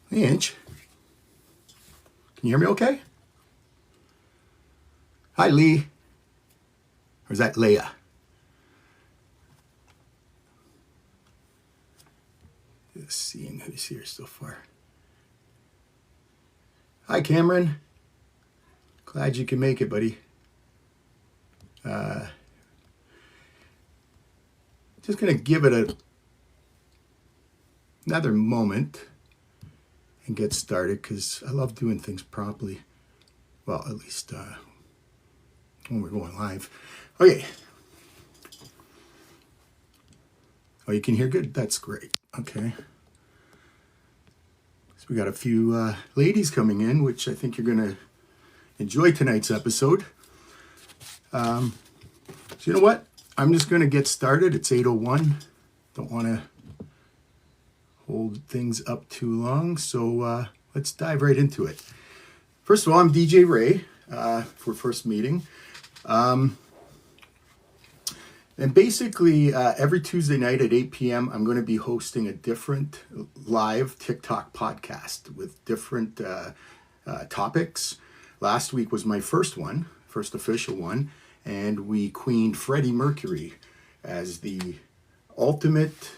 Hey, Inch. Can you hear me okay? Hi, Lee. Or is that Leia? Just seeing who's here so far. Hi, Cameron. Glad you can make it, buddy. Just going to give it another moment and get started because I love doing things properly. Well, at least when we're going live. Okay. Oh, you can hear good? That's great. Okay. So we got a few ladies coming in, which I think you're going to enjoy tonight's episode. So you know what? I'm just going to get started. It's 8:01. Don't want to hold things up too long. So let's dive right into it. First of all, I'm DJ Ray for first meeting. And basically, every Tuesday night at 8 p.m., I'm going to be hosting a different live TikTok podcast with different topics. Last week was my first official one, and we queened Freddie Mercury as the ultimate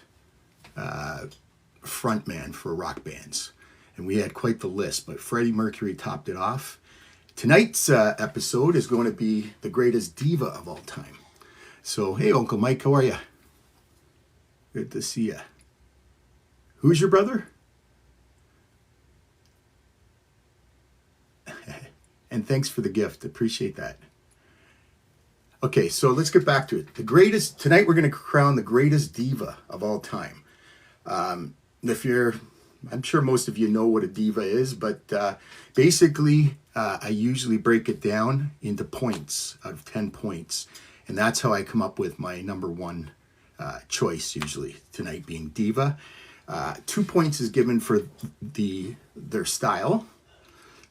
frontman for rock bands. And we had quite the list, but Freddie Mercury topped it off. Tonight's episode is going to be the greatest diva of all time. So, hey, Uncle Mike, how are you? Good to see you. Who's your brother? And thanks for the gift. Appreciate that. Okay, so let's get back to it. Tonight we're going to crown the greatest diva of all time. I'm sure most of you know what a diva is, but basically I usually break it down into points out of 10 points. And that's how I come up with my number one choice, usually, tonight being diva. 2 points is given for their style.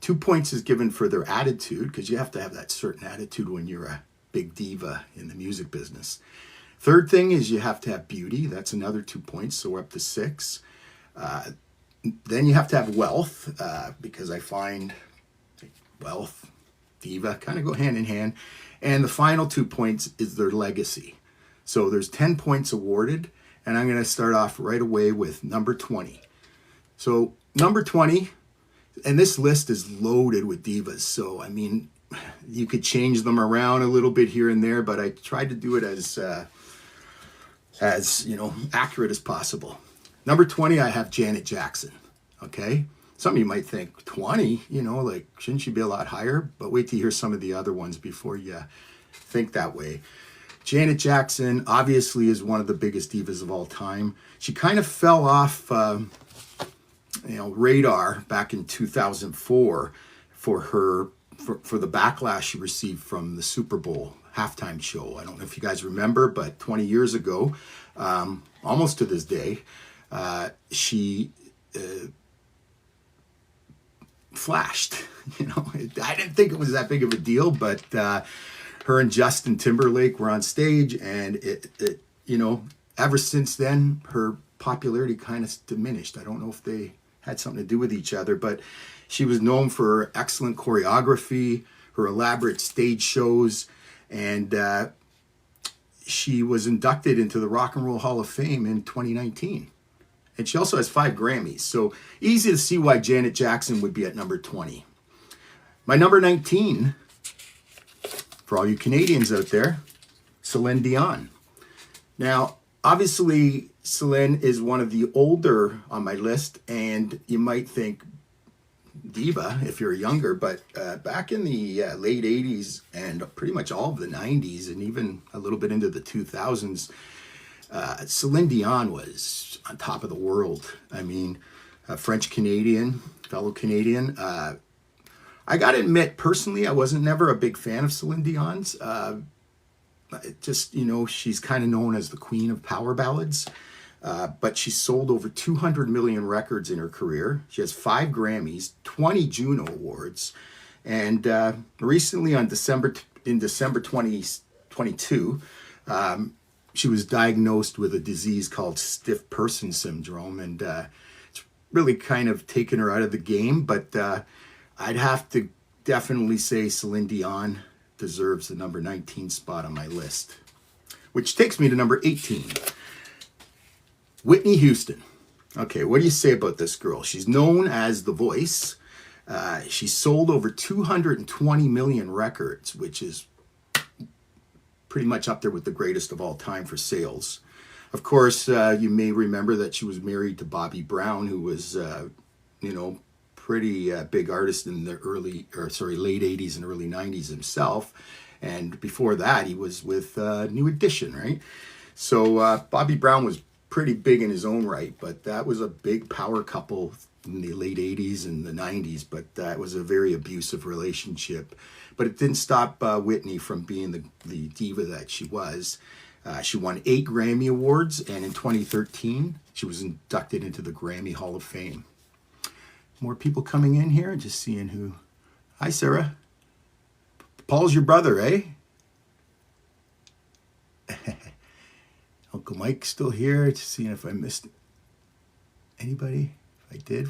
2 points is given for their attitude, because you have to have that certain attitude when you're a big diva in the music business. Third thing is you have to have beauty. That's another 2 points, so we're up to 6. Then you have to have wealth, because I find wealth, diva, kind of go hand in hand. And the final 2 points is their legacy. So there's 10 points awarded, and I'm going to start off right away with number 20. So number 20, and this list is loaded with divas. So, I mean, you could change them around a little bit here and there, but I tried to do it as accurate as possible. Number 20, I have Janet Jackson. Okay. Some of you might think 20, shouldn't she be a lot higher? But wait to hear some of the other ones before you think that way. Janet Jackson obviously is one of the biggest divas of all time. She kind of fell off, radar back in 2004 for the backlash she received from the Super Bowl halftime show. I don't know if you guys remember, but 20 years ago, almost to this day, she flashed. I didn't think it was that big of a deal, but her and Justin Timberlake were on stage, and it ever since then her popularity kind of diminished. I don't know if they had something to do with each other, but she was known for her excellent choreography, her elaborate stage shows, and she was inducted into the Rock and Roll Hall of Fame in 2019. And she also has 5 Grammys. So easy to see why Janet Jackson would be at number 20. My number 19, for all you Canadians out there, Celine Dion. Now, obviously, Celine is one of the older on my list, and you might think diva if you're younger, but back in the late 80s and pretty much all of the 90s and even a little bit into the 2000s, Celine Dion was on top of the world. I mean, fellow Canadian. I got to admit, personally, I wasn't never a big fan of Celine Dion's. She's kind of known as the queen of power ballads. But she sold over 200 million records in her career. She has 5 Grammys, 20 Juno Awards. And recently in December 2022, she was diagnosed with a disease called stiff person syndrome. And it's really kind of taken her out of the game, but I'd have to definitely say Celine Dion deserves the number 19 spot on my list. Which takes me to number 18. Whitney Houston. Okay, what do you say about this girl? She's known as The Voice. She sold over 220 million records, which is pretty much up there with the greatest of all time for sales. Of course, you may remember that she was married to Bobby Brown, who was, pretty big artist in the late 80s and early 90s himself. And before that, he was with New Edition, right? So Bobby Brown was pretty big in his own right, but that was a big power couple in the late 80s and the 90s, but it was a very abusive relationship. But it didn't stop Whitney from being the diva that she was. She won 8 Grammy Awards, and in 2013, she was inducted into the Grammy Hall of Fame. More people coming in here, just seeing who. Hi, Sarah. Paul's your brother, eh? Uncle Mike's still here, just seeing if I missed anybody. If I did,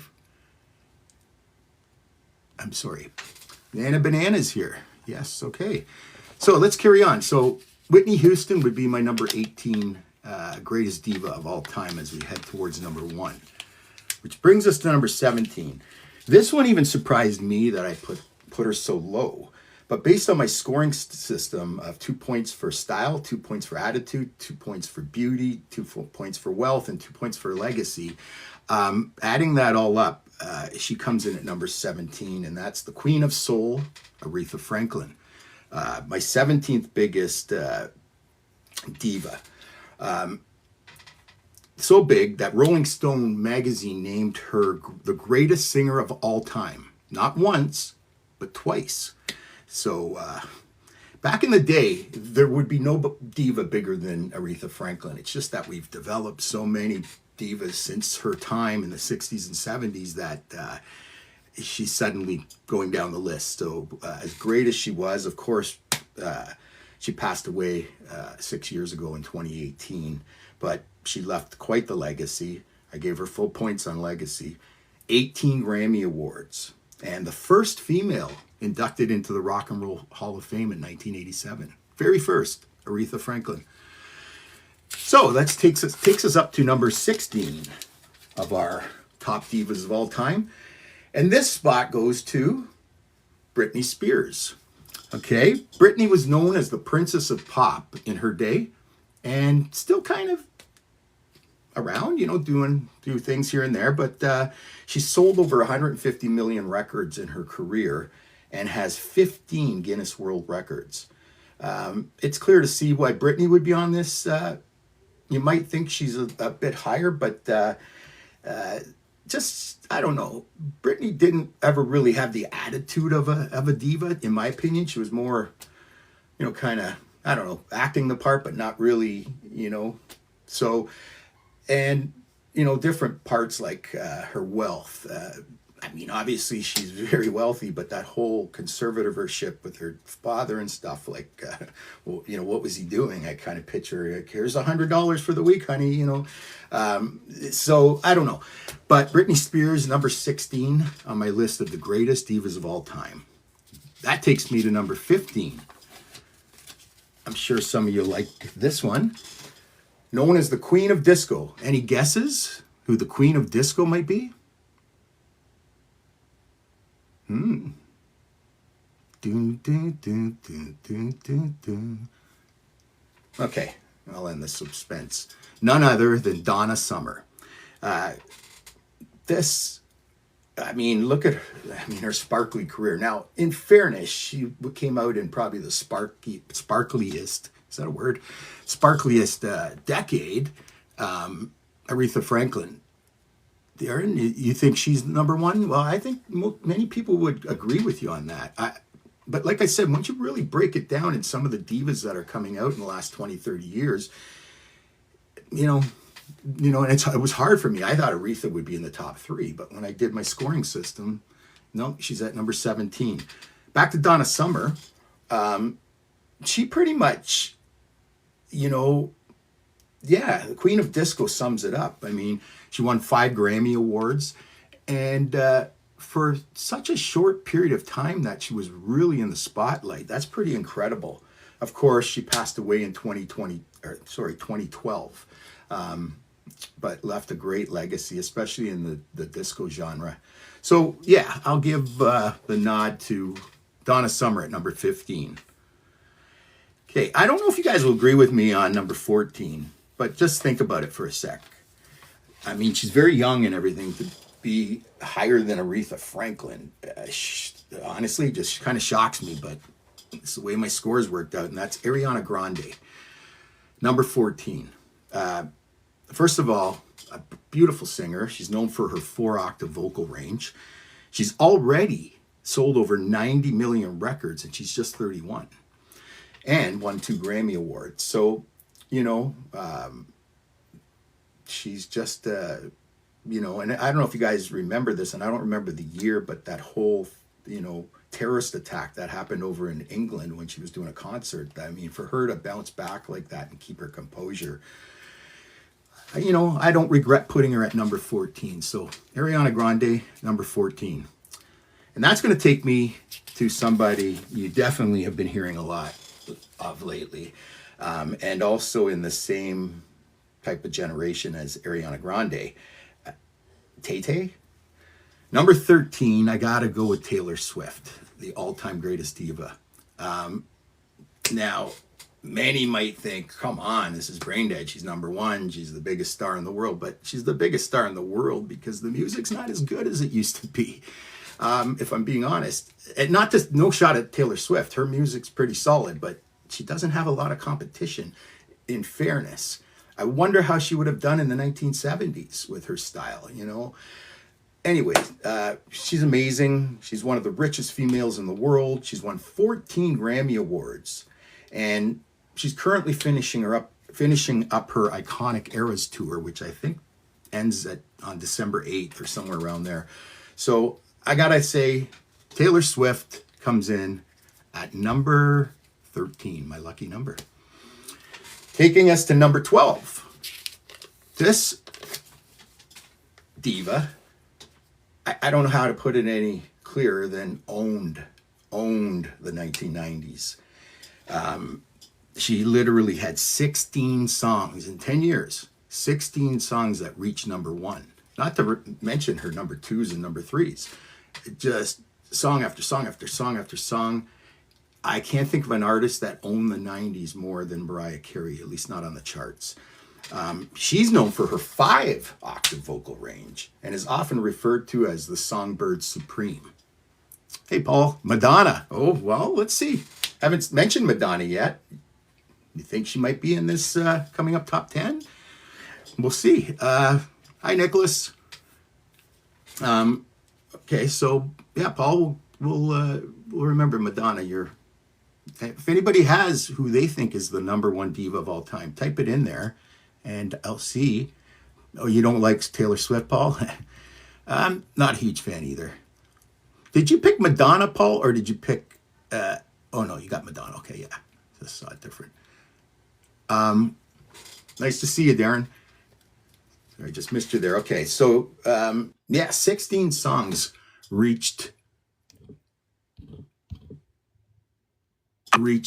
I'm sorry. Nana Banana's here. Yes, okay. So let's carry on. So Whitney Houston would be my number 18 greatest diva of all time as we head towards number 1. Which brings us to number 17. This one even surprised me that I put her so low. But based on my scoring system of 2 points for style, 2 points for attitude, 2 points for beauty, 2 points for wealth, and 2 points for legacy, adding that all up, she comes in at number 17, and that's the Queen of Soul, Aretha Franklin. My 17th biggest diva. So big that Rolling Stone magazine named her the greatest singer of all time. Not once, but twice. So back in the day, there would be no diva bigger than Aretha Franklin. It's just that we've developed so many divas since her time in the 60s and 70s that she's suddenly going down the list. So as great as she was, of course, she passed away 6 years ago in 2018. But she left quite the legacy. I gave her full points on legacy. 18 Grammy Awards. And the first female inducted into the Rock and Roll Hall of Fame in 1987. Very first, Aretha Franklin. So that takes us up to number 16 of our top divas of all time. And this spot goes to Britney Spears. Okay, Britney was known as the Princess of Pop in her day, and still kind of around, doing things here and there. But she sold over 150 million records in her career and has 15 Guinness World Records. It's clear to see why Britney would be on this. You might think she's a bit higher, but I don't know. Britney didn't ever really have the attitude of a diva, in my opinion. She was more, kind of, I don't know, acting the part, but not really, So, and, different parts like her wealth. Obviously she's very wealthy, but that whole conservatorship with her father and stuff, like, what was he doing? I kind of picture, like, here's $100 for the week, honey, So I don't know. But Britney Spears, number 16 on my list of the greatest divas of all time. That takes me to number 15. I'm sure some of you like this one. Known as the Queen of Disco. Any guesses who the Queen of Disco might be? Do, do, do, do, do, do, do. Okay, I'll end the suspense. None other than Donna Summer. Look at her sparkly career. Now, in fairness, she came out in probably the sparkliest, is that a word? Sparkliest decade. Aretha Franklin. Darren, you think she's number 1? Well, I think many people would agree with you on that. But like I said, once you really break it down in some of the divas that are coming out in the last 20, 30 years, and it was hard for me. I thought Aretha would be in the top 3, but when I did my scoring system, no, she's at number 17. Back to Donna Summer. She pretty much, the Queen of Disco sums it up. She won 5 Grammy Awards. And for such a short period of time that she was really in the spotlight, that's pretty incredible. Of course, she passed away in 2012, but left a great legacy, especially in the disco genre. So yeah, I'll give the nod to Donna Summer at number 15. Okay, I don't know if you guys will agree with me on number 14, but just think about it for a sec. I mean, she's very young and everything. To be higher than Aretha Franklin, honestly, just kind of shocks me, but it's the way my scores worked out, and that's Ariana Grande, number 14. First of all, a beautiful singer. She's known for her 4-octave vocal range. She's already sold over 90 million records, and she's just 31. And won 2 Grammy Awards. So, you know, she's just, you know, and I don't know if you guys remember this, and I don't remember the year, but that whole, you know, terrorist attack that happened over in England when she was doing a concert. I mean, for her to bounce back like that and keep her composure, you know, I don't regret putting her at number 14. So Ariana Grande, number 14. And that's going to take me to somebody you definitely have been hearing a lot of lately, and also in the same type of generation as Ariana Grande, Tay-Tay. Number 13, I gotta go with Taylor Swift, the all-time greatest diva. Now, many might think, come on, this is brain dead. She's number 1. She's the biggest star in the world. But she's the biggest star in the world because the music's not as good as it used to be, if I'm being honest. And not just no shot at Taylor Swift. Her music's pretty solid, but she doesn't have a lot of competition, in fairness. I wonder how she would have done in the 1970s with her style, you know. Anyway, she's amazing. She's one of the richest females in the world. She's won 14 Grammy Awards. And she's currently finishing up her Iconic Eras tour, which I think ends on December 8th or somewhere around there. So I gotta say, Taylor Swift comes in at number 13, my lucky number. Taking us to number 12. This diva, I don't know how to put it any clearer than owned the 1990s. She literally had 16 songs in 10 years, 16 songs that reached number 1. Not to mention her number 2s and number 3s. Just song after song after song after song. I can't think of an artist that owned the 90s more than Mariah Carey, at least not on the charts. She's known for her 5-octave vocal range and is often referred to as the Songbird Supreme. Hey, Paul, Madonna. Oh, well, let's see. Haven't mentioned Madonna yet. You think she might be in this coming up top 10? We'll see. Hi, Nicholas. Okay, so, yeah, Paul, we'll remember Madonna. If anybody has who they think is the number 1 diva of all time, type it in there. And I'll see. Oh, you don't like Taylor Swift, Paul? I'm not a huge fan either. Did you pick Madonna, Paul, or did you pick... oh, no, you got Madonna. Okay, yeah. That's different. Nice to see you, Darren. I just missed you there. Okay, so, yeah, 16 songs reached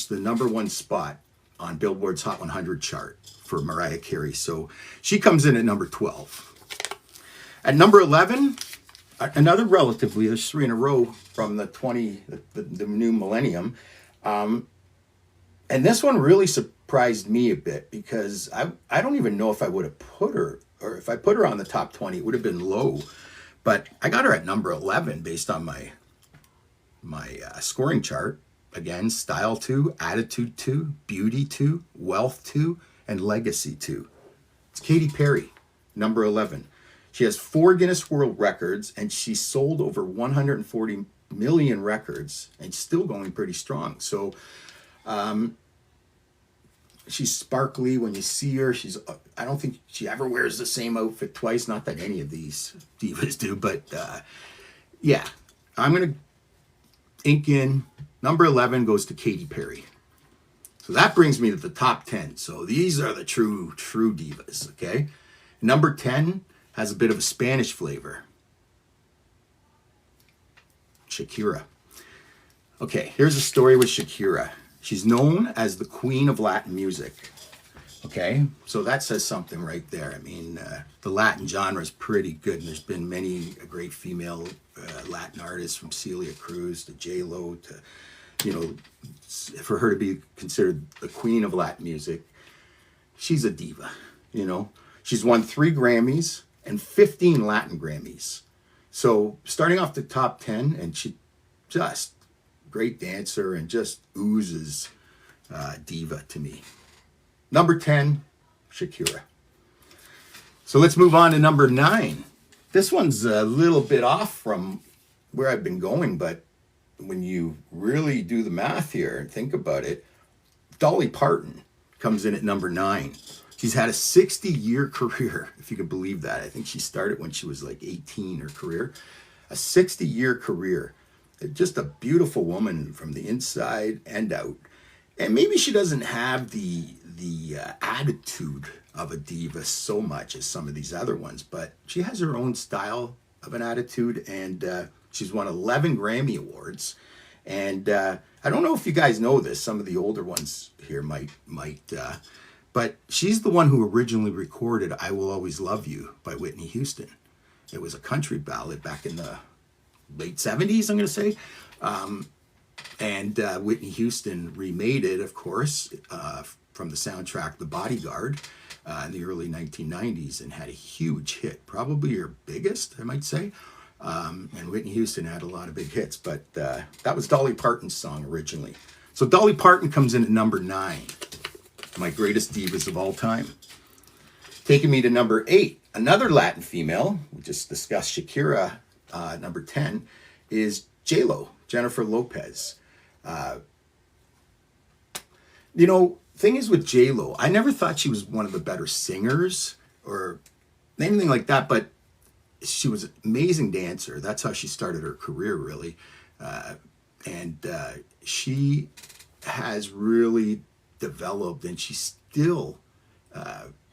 the number 1 spot on Billboard's Hot 100 chart for Mariah Carey. So she comes in at number 12. At number 11, another relatively, there's 3 in a row from the new millennium. And this one really surprised me a bit because I don't even know if I would have put her, or if I put her on the top 20, it would have been low. But I got her at number 11 based on my scoring chart. Again, style 2, attitude 2, beauty 2, wealth 2, and legacy 2. It's Katy Perry, number 11. She has 4 Guinness World Records, and she sold over 140 million records, and still going pretty strong. So, she's sparkly when you see her. I don't think she ever wears the same outfit twice. Not that any of these divas do, but yeah, I'm gonna ink in. Number 11 goes to Katy Perry. So that brings me to the top 10. So these are the true divas, okay? Number 10 has a bit of a Spanish flavor. Shakira. Okay, here's a story with Shakira. She's known as the queen of Latin music. Okay, so that says something right there. I mean, the Latin genre is pretty good, and there's been many great female Latin artists, from Celia Cruz to J-Lo to, you know, for her to be considered the queen of Latin music, she's a diva, you know. She's won 3 Grammys and 15 Latin Grammys. So starting off the top 10, and she just great dancer and just oozes diva to me. Number 10, Shakira. So let's move on to number 9. This one's a little bit off from where I've been going, but when you really do the math here and think about it, Dolly Parton comes in at number 9. She's had a 60-year career, if you can believe that. I think she started when she was like 18, her career. A 60-year career. Just a beautiful woman from the inside and out. And maybe she doesn't have the attitude of a diva so much as some of these other ones, but she has her own style of an attitude, and she's won 11 Grammy Awards. And I don't know if you guys know this, some of the older ones here might, but she's the one who originally recorded I Will Always Love You by Whitney Houston. It was a country ballad back in the late 70s, I'm going to say. And Whitney Houston remade it, of course, from the soundtrack The Bodyguard in the early 1990s, and had a huge hit, probably her biggest, I might say. And Whitney Houston had a lot of big hits, but that was Dolly Parton's song originally. So Dolly Parton comes in at number 9, my greatest divas of all time. Taking me to number 8, another Latin female, we just discussed Shakira, number 10, is J-Lo, Jennifer Lopez. You know, thing is with J-Lo, I never thought she was one of the better singers or anything like that, but she was an amazing dancer. That's how she started her career, really. And she has really developed, and she's still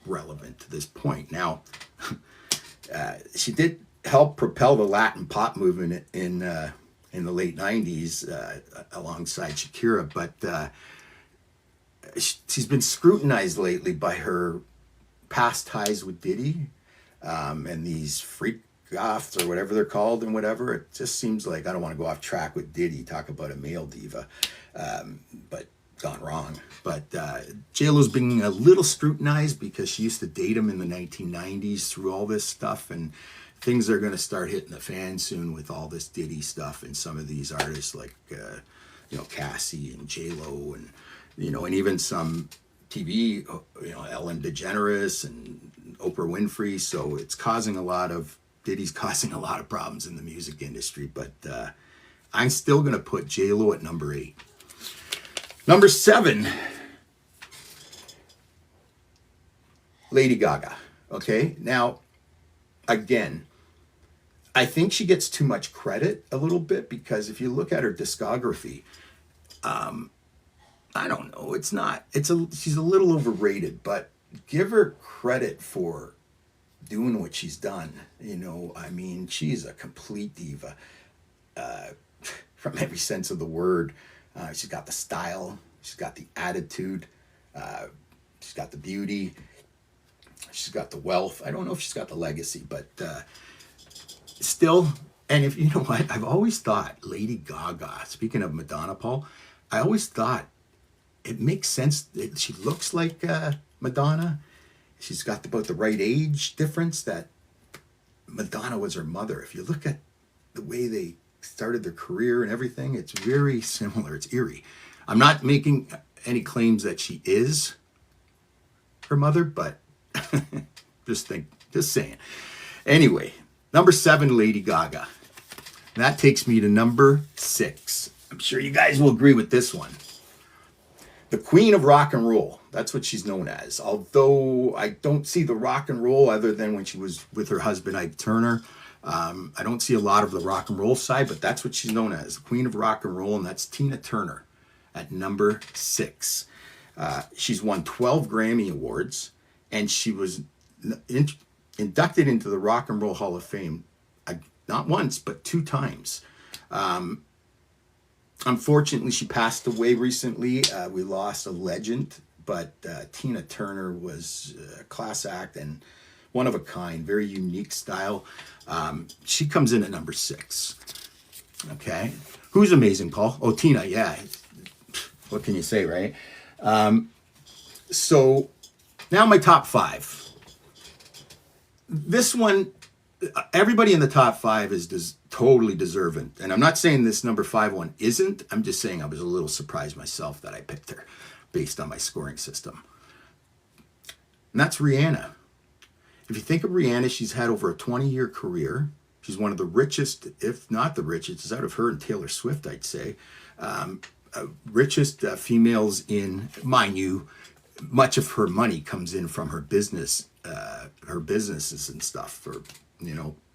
relevant to this point. Now, she did help propel the Latin pop movement in the late 90s alongside Shakira, but she's been scrutinized lately by her past ties with Diddy and these freak offs or whatever they're called and whatever. It just seems like, I don't want to go off track with Diddy, talk about a male diva, but gone wrong. But J-Lo's being a little scrutinized because she used to date him in the 1990s through all this stuff, and things are going to start hitting the fan soon with all this Diddy stuff and some of these artists like, Cassie and J-Lo and, and even some TV, Ellen DeGeneres and Oprah Winfrey. So it's Diddy's causing a lot of problems in the music industry. But I'm still going to put J-Lo at number 8. Number 7, Lady Gaga. Okay, now, again, I think she gets too much credit a little bit, because if you look at her discography, I don't know, she's a little overrated, but give her credit for doing what she's done. I mean, she's a complete diva from every sense of the word. She's got the style, she's got the attitude, she's got the beauty, she's got the wealth. I don't know if she's got the legacy, but still, and if you know what, I've always thought Lady Gaga, speaking of Madonna, Paul, I always thought it makes sense that she looks like Madonna. She's got about the right age difference that Madonna was her mother. If you look at the way they started their career and everything, it's very similar. It's eerie. I'm not making any claims that she is her mother, but just saying. Anyway, number 7, Lady Gaga. And that takes me to number 6. I'm sure you guys will agree with this one. The Queen of Rock and Roll. That's what she's known as. Although I don't see the rock and roll other than when she was with her husband, Ike Turner. I don't see a lot of the rock and roll side, but that's what she's known as, the Queen of Rock and Roll, and that's Tina Turner at number 6. She's won 12 Grammy Awards, and she was inducted into the Rock and Roll Hall of Fame not once, but 2 times. Unfortunately, she passed away recently. We lost a legend, but Tina Turner was a class act and one of a kind, very unique style. She comes in at number 6. Okay. Who's amazing, Paul? Oh, Tina, yeah. What can you say, right? So now my top 5. This one, everybody in the top 5 is totally deserving. And I'm not saying this number 5 one isn't. I'm just saying I was a little surprised myself that I picked her based on my scoring system. And that's Rihanna. If you think of Rihanna, she's had over a 20-year career. She's one of the richest, if not the richest, it's out of her and Taylor Swift, I'd say. Richest females in, mind you, much of her money comes in from her businesses and stuff.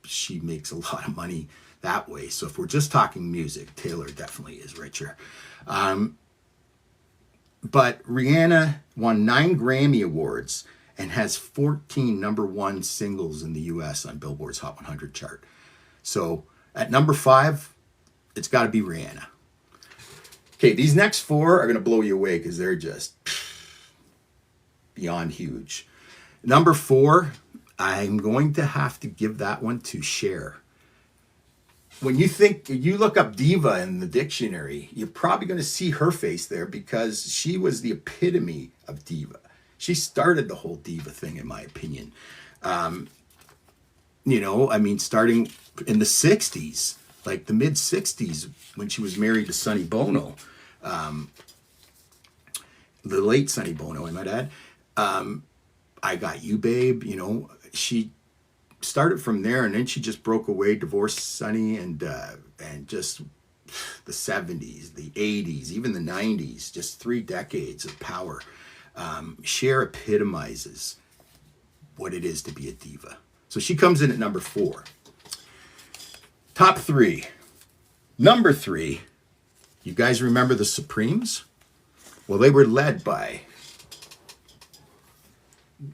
She makes a lot of money that way. So if we're just talking music, Taylor definitely is richer. But Rihanna won 9 Grammy Awards and has 14 number 1 singles in the US on Billboard's Hot 100 chart. So at number 5, it's got to be Rihanna. Okay, these next 4 are going to blow you away because they're just beyond huge. Number 4, I'm going to have to give that one to Cher. When you look up diva in the dictionary, you're probably going to see her face there because she was the epitome of diva. She started the whole diva thing, in my opinion. Starting in the 60s, like the mid 60s, when she was married to Sonny Bono, the late Sonny Bono, I might add. I Got You, Babe. She started from there, and then she just broke away, divorced Sonny, and just the 70s, the 80s, even the 90s, just 3 decades of power. Cher epitomizes what it is to be a diva. So she comes in at number 4. Top 3. Number 3, you guys remember the Supremes? Well, they were led by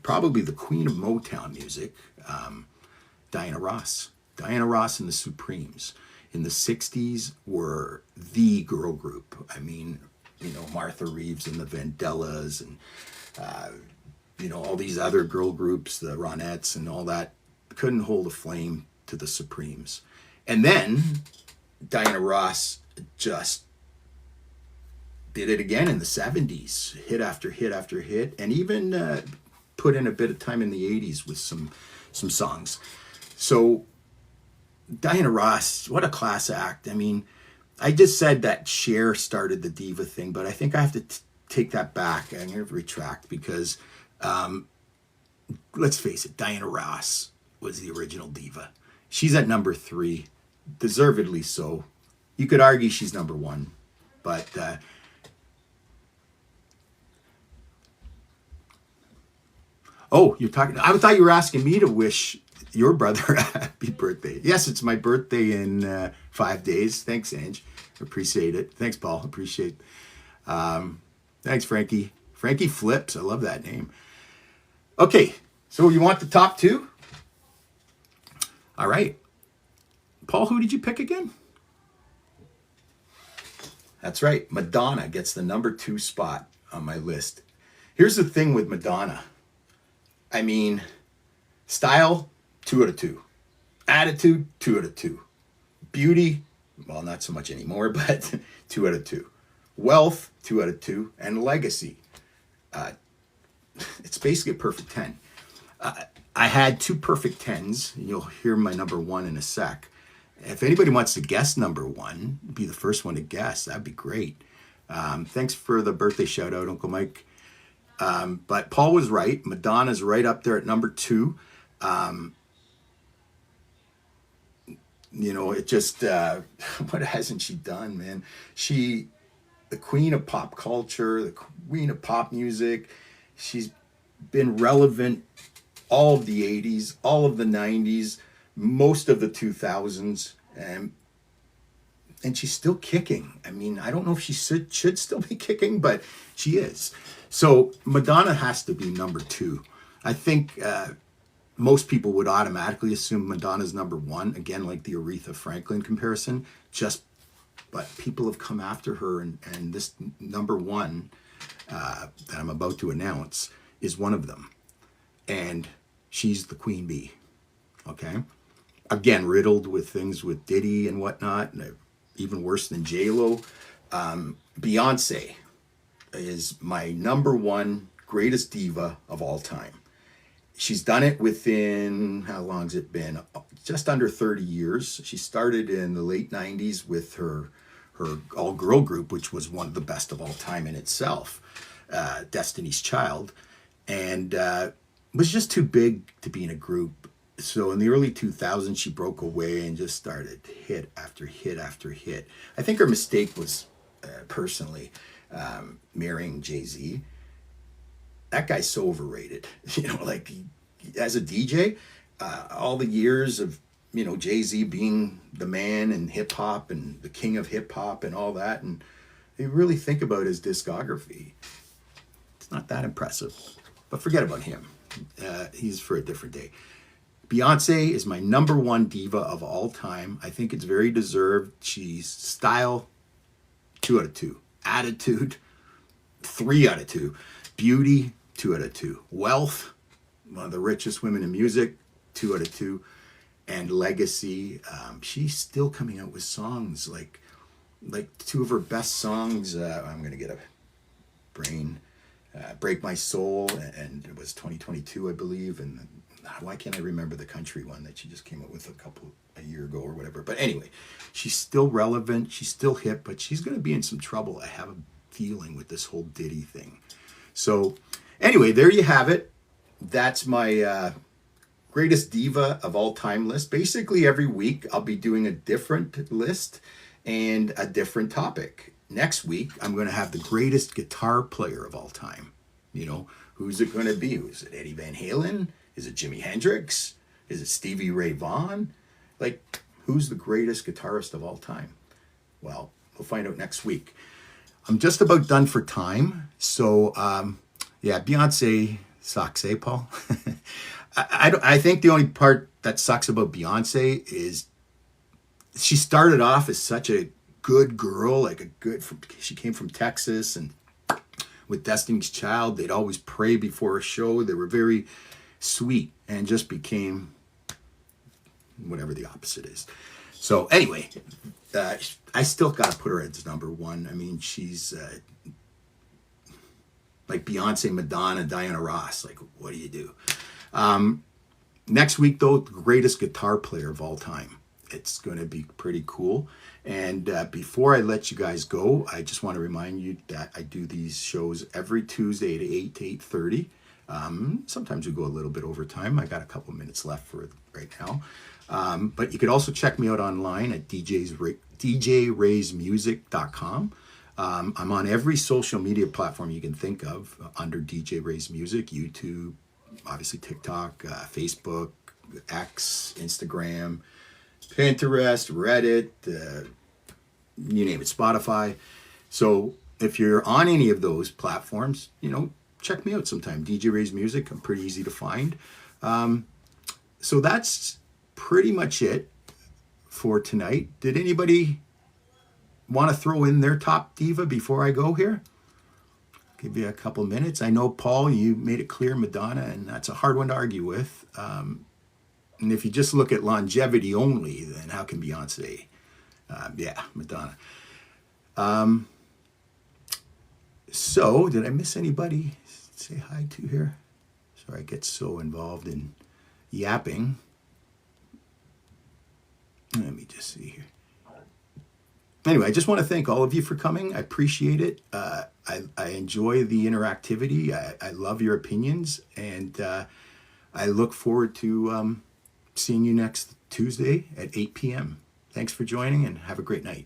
probably the queen of Motown music, Diana Ross. Diana Ross and the Supremes in the 60s were the girl group. I mean, Martha Reeves and the Vandellas and, all these other girl groups, the Ronettes and all that, couldn't hold a flame to the Supremes. And then Diana Ross just did it again in the 70s, hit after hit after hit, and even put in a bit of time in the 80s with some songs. So Diana Ross, what a class act. I mean, I just said that Cher started the diva thing, but I think I have to take that back. I'm going to retract because, let's face it, Diana Ross was the original diva. She's at number 3, deservedly so. You could argue she's number 1, but you're talking. I thought you were asking me to wish your brother a happy birthday. Yes, it's my birthday in 5 days. Thanks, Ange. Appreciate it. Thanks, Paul. Appreciate it. Thanks, Frankie. Frankie Flips. I love that name. Okay, so you want the top 2? All right. Paul, who did you pick again? That's right. Madonna gets the number 2 spot on my list. Here's the thing with Madonna. I mean, style, 2 out of 2. Attitude, 2 out of 2. Beauty, well, not so much anymore, but 2 out of 2. Wealth, 2 out of 2. And legacy. It's basically a perfect 10. I had 2 perfect 10s. You'll hear my number 1 in a sec. If anybody wants to guess number 1, be the first one to guess, that'd be great. Thanks for the birthday shout out, Uncle Mike. But Paul was right. Madonna's right up there at number 2. It just, what hasn't she done, man? The queen of pop culture, the queen of pop music. She's been relevant all of the 80s, all of the 90s, most of the 2000s. And she's still kicking. I mean, I don't know if she should still be kicking, but she is. So Madonna has to be number 2. I think most people would automatically assume Madonna's number 1, again, like the Aretha Franklin comparison, just but people have come after her, and this number one that I'm about to announce is one of them. And she's the queen bee, okay? Again, riddled with things with Diddy and whatnot, and even worse than J-Lo. Beyonce is my number one greatest diva of all time. She's done it within, how long's it been? Just under 30 years. She started in the late 90s with her all-girl group, which was one of the best of all time in itself, Destiny's Child, and was just too big to be in a group. So in the early 2000s, she broke away and just started hit after hit after hit. I think her mistake was, personally, marrying Jay-Z. That guy's so overrated. Like, as a DJ, all the years of, Jay-Z being the man in hip-hop and the king of hip-hop and all that, and you really think about his discography, it's not that impressive. But forget about him. He's for a different day. Beyonce is my number one diva of all time. I think it's very deserved. She's style, 2 out of 2. Attitude, 3 out of 2. Beauty, 2 out of 2. Wealth, one of the richest women in music, 2 out of 2. And legacy, she's still coming out with songs like 2 of her best songs. I'm gonna get a brain. Break My Soul, and it was 2022, I believe. And why can't I remember the country one that she just came out with a year ago or whatever? But anyway, she's still relevant. She's still hip, but she's going to be in some trouble. I have a feeling with this whole Diddy thing. So anyway, there you have it. That's my greatest diva of all time list. Basically, every week I'll be doing a different list and a different topic. Next week, I'm going to have the greatest guitar player of all time. Who's it going to be? Is it Eddie Van Halen? Is it Jimi Hendrix? Is it Stevie Ray Vaughan? Like, who's the greatest guitarist of all time? Well, we'll find out next week. I'm just about done for time. So, Beyonce sucks, eh, Paul? I think the only part that sucks about Beyonce is she started off as such a good girl, she came from Texas, and with Destiny's Child, they'd always pray before a show. They were very sweet, and just became whatever the opposite is. So anyway, I still got to put her as number one. I mean, she's like Beyonce, Madonna, Diana Ross. Like, what do you do? Next week, though, the greatest guitar player of all time. It's going to be pretty cool. And before I let you guys go, I just want to remind you that I do these shows every Tuesday at 8 to 8:30. Sometimes we go a little bit over time. I got a couple minutes left for it right now. But you could also check me out online at djraysmusic.com. I'm on every social media platform you can think of under DJ Ray's Music, YouTube, obviously TikTok, Facebook, X, Instagram, Pinterest, Reddit, you name it, Spotify. So if you're on any of those platforms, check me out sometime. DJ Ray's Music, I'm pretty easy to find. So that's pretty much it for tonight. Did anybody want to throw in their top diva before I go here? Give you a couple minutes. I know, Paul, you made it clear Madonna, and that's a hard one to argue with. And if you just look at longevity only, then how can Beyonce? Madonna. So, did I miss anybody say hi to here? Sorry, I get so involved in yapping. Let me just see here. Anyway, I just want to thank all of you for coming. I appreciate it. I enjoy the interactivity. I love your opinions. And I look forward to seeing you next Tuesday at 8 p.m. Thanks for joining, and have a great night.